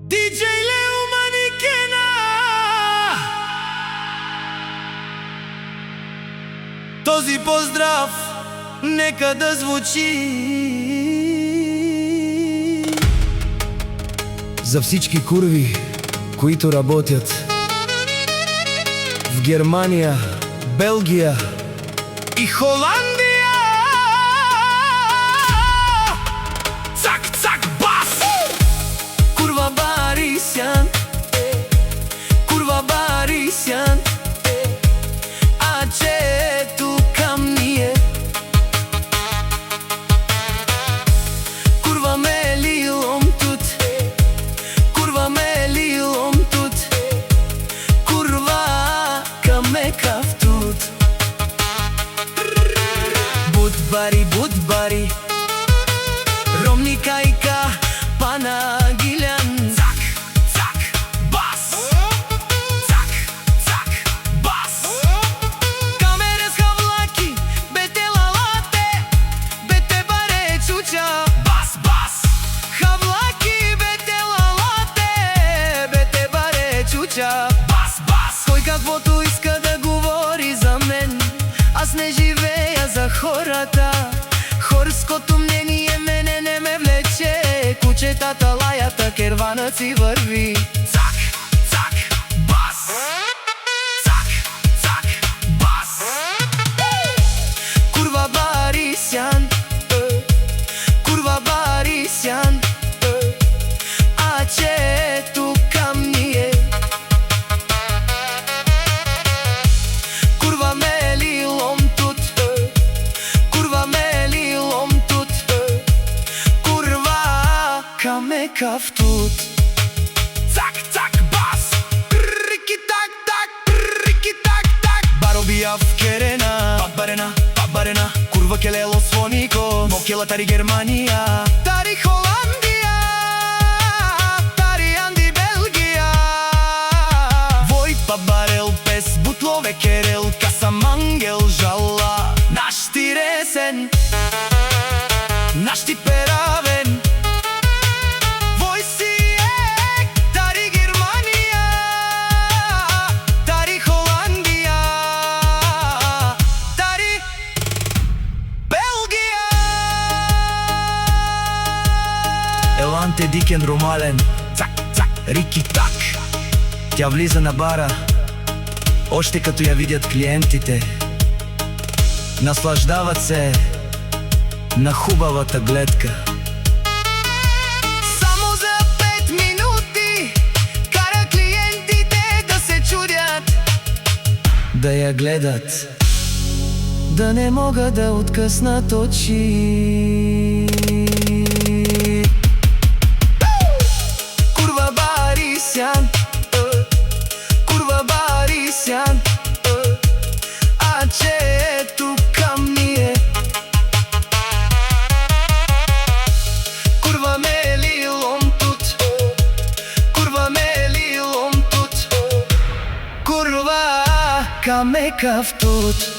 DJ Leo Manekena. Този поздрав нека да звучи за всички курви, които работят в Германия, Белгия и Холандия. Цак, цак, бас! Курва Барисян, курва Барисян, ачето към ние. Курва мелилом тут, курва мелилом тут, курва каме кафтут. Будбари, ромни кайка, пана гилян. Цак, цак, бас! Цак, цак, бас! Камера с хавлаки, бете лалате, бете баре чуча. Бас, бас! Хавлаки, бете лалате, бете баре чуча. Бас, бас! Кой каквото иска да говори за мен, аз не живея за хората. Хорското мнение мене не ме влече. Кучетата лаята, керванът си върви. Цак, цак, бас! Цак, цак, бас! Курва Барисян, курва Барисян, ачето към ние. Курва мелилом тут, курва мелилом тут, курва каме кафтут. Цак, цак, бас! Рики так, так, рики так, так. Баробија в керена, пабарена, курва келело свонико, мокела тари Германија, тари Холандија, тари Анди Белгија. Вој пабарел пес, бутлове керел, касамангел жала. Наш ти ресен, наш ти перавен. Вој си е, тари Германија, тари Холандија, тари Белгија. Еланте Дикен Ромален, Цак, цак, Рики Так. Тя влиза на бара, още като я видят клиентите. Наслаждават се на хубавата гледка. само за 5 минути кара клиентите да се чудят, Да я гледат, да не могат да откъснат очи. Курва Барисян, курва Барисян, ачето към ние. Курва мелилом тут, курва мелилом тут, курва каме кафтут.